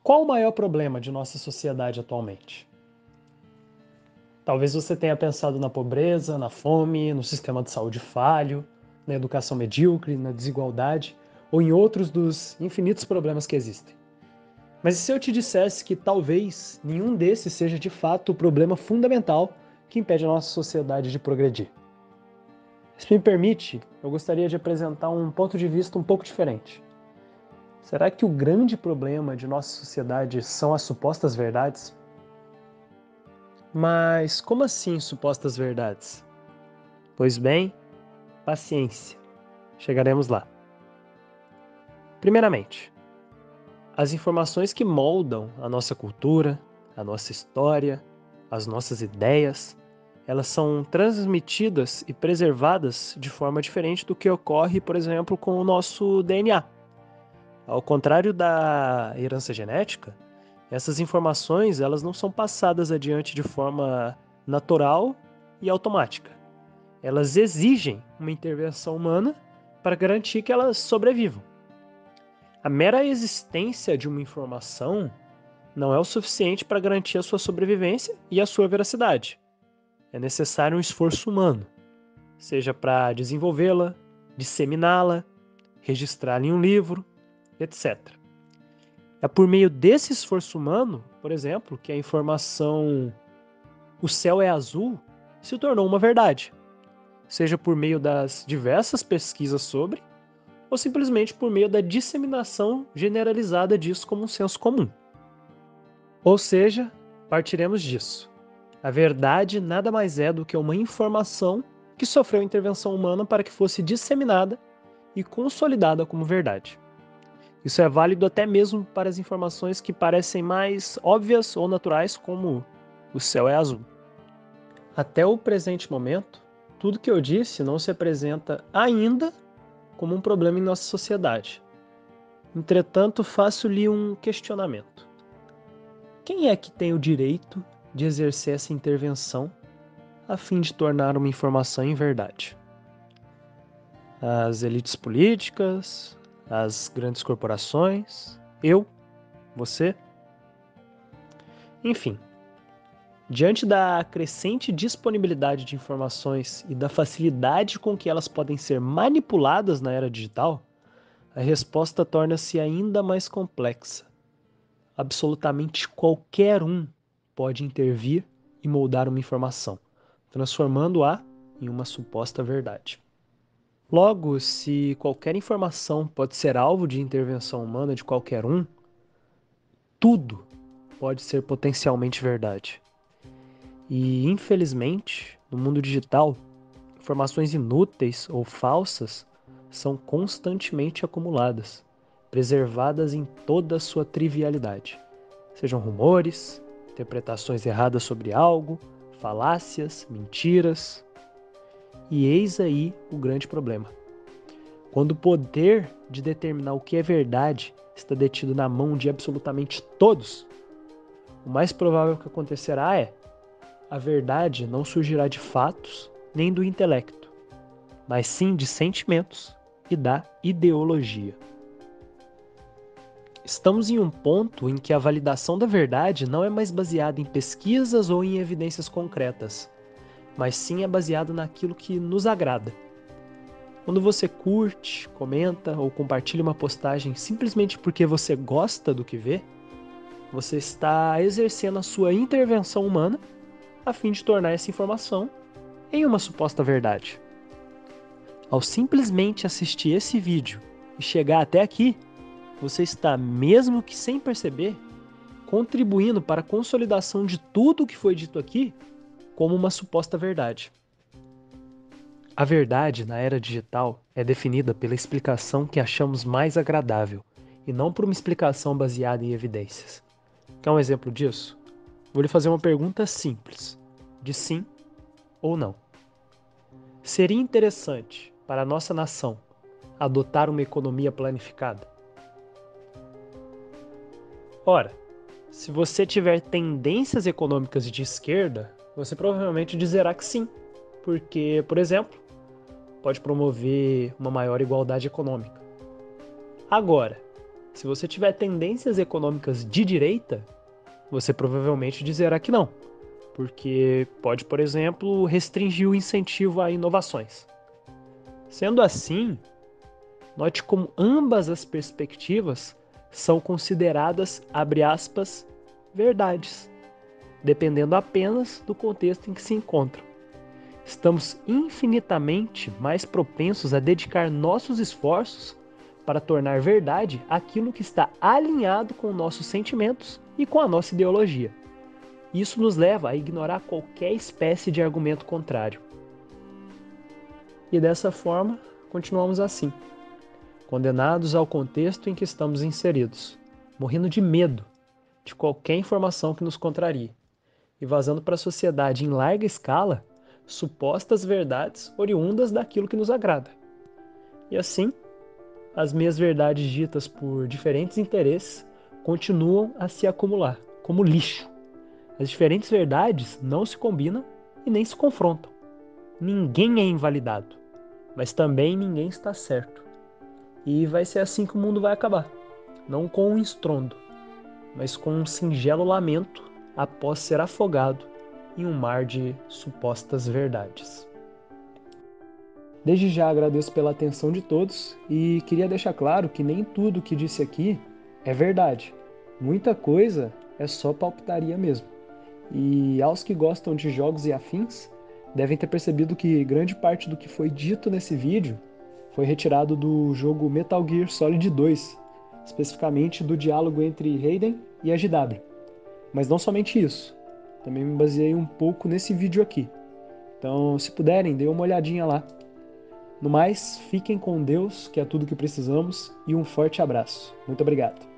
Qual o maior problema de nossa sociedade atualmente? Talvez você tenha pensado na pobreza, na fome, no sistema de saúde falho, na educação medíocre, na desigualdade ou em outros dos infinitos problemas que existem. Mas e se eu te dissesse que talvez nenhum desses seja de fato o problema fundamental que impede a nossa sociedade de progredir? Se me permite, eu gostaria de apresentar um ponto de vista um pouco diferente. Será que o grande problema de nossa sociedade são as supostas verdades? Mas como assim supostas verdades? Pois bem, paciência. Chegaremos lá. Primeiramente, as informações que moldam a nossa cultura, a nossa história, as nossas ideias, elas são transmitidas e preservadas de forma diferente do que ocorre, por exemplo, com o nosso DNA. Ao contrário da herança genética, essas informações elas não são passadas adiante de forma natural e automática. Elas exigem uma intervenção humana para garantir que elas sobrevivam. A mera existência de uma informação não é o suficiente para garantir a sua sobrevivência e a sua veracidade. É necessário um esforço humano, seja para desenvolvê-la, disseminá-la, registrá-la em um livro, etc. É por meio desse esforço humano, por exemplo, que a informação "o céu é azul" se tornou uma verdade, seja por meio das diversas pesquisas sobre, ou simplesmente por meio da disseminação generalizada disso como um senso comum. Ou seja, partiremos disso. A verdade nada mais é do que uma informação que sofreu intervenção humana para que fosse disseminada e consolidada como verdade. Isso é válido até mesmo para as informações que parecem mais óbvias ou naturais, como o céu é azul. Até o presente momento, tudo que eu disse não se apresenta ainda como um problema em nossa sociedade. Entretanto, faço-lhe um questionamento. Quem é que tem o direito de exercer essa intervenção a fim de tornar uma informação em verdade? As elites políticas, as grandes corporações, eu, você? Enfim, diante da crescente disponibilidade de informações e da facilidade com que elas podem ser manipuladas na era digital, a resposta torna-se ainda mais complexa. Absolutamente qualquer um pode intervir e moldar uma informação, transformando-a em uma suposta verdade. Logo, se qualquer informação pode ser alvo de intervenção humana de qualquer um, tudo pode ser potencialmente verdade. E, infelizmente, no mundo digital, informações inúteis ou falsas são constantemente acumuladas, preservadas em toda a sua trivialidade. Sejam rumores, interpretações erradas sobre algo, falácias, mentiras. E eis aí o grande problema. Quando o poder de determinar o que é verdade está detido na mão de absolutamente todos, o mais provável que acontecerá é: a verdade não surgirá de fatos nem do intelecto, mas sim de sentimentos e da ideologia. Estamos em um ponto em que a validação da verdade não é mais baseada em pesquisas ou em evidências concretas, mas sim é baseada naquilo que nos agrada. Quando você curte, comenta ou compartilha uma postagem simplesmente porque você gosta do que vê, você está exercendo a sua intervenção humana a fim de tornar essa informação em uma suposta verdade. Ao simplesmente assistir esse vídeo e chegar até aqui, você está, mesmo que sem perceber, contribuindo para a consolidação de tudo o que foi dito aqui como uma suposta verdade. A verdade na era digital é definida pela explicação que achamos mais agradável e não por uma explicação baseada em evidências. Quer um exemplo disso? Vou lhe fazer uma pergunta simples, de sim ou não. Seria interessante para a nossa nação adotar uma economia planificada? Ora, se você tiver tendências econômicas de esquerda, você provavelmente dizerá que sim, porque, por exemplo, pode promover uma maior igualdade econômica. Agora, Se você tiver tendências econômicas de direita, você provavelmente dizerá que não, porque pode, por exemplo, restringir o incentivo a inovações. Sendo assim, note como ambas as perspectivas são consideradas, abre aspas, verdades, dependendo apenas do contexto em que se encontram. Estamos infinitamente mais propensos a dedicar nossos esforços para tornar verdade aquilo que está alinhado com nossos sentimentos e com a nossa ideologia. Isso nos leva a ignorar qualquer espécie de argumento contrário. E dessa forma, continuamos assim, condenados ao contexto em que estamos inseridos, morrendo de medo de qualquer informação que nos contrarie, e vazando para a sociedade em larga escala supostas verdades oriundas daquilo que nos agrada. E assim, as meias verdades ditas por diferentes interesses continuam a se acumular, como lixo. As diferentes verdades não se combinam e nem se confrontam. Ninguém é invalidado, mas também ninguém está certo. E vai ser assim que o mundo vai acabar. Não com um estrondo, mas com um singelo lamento após ser afogado em um mar de supostas verdades. Desde já agradeço pela atenção de todos e queria deixar claro que nem tudo que disse aqui é verdade. Muita coisa é só palpitaria mesmo. E aos que gostam de jogos e afins, devem ter percebido que grande parte do que foi dito nesse vídeo foi retirado do jogo Metal Gear Solid 2, especificamente do diálogo entre Raiden e a GW. Mas não somente isso, também me baseei um pouco nesse vídeo aqui. Então, se puderem, dê uma olhadinha lá. No mais, fiquem com Deus, que é tudo que precisamos, e um forte abraço. Muito obrigado.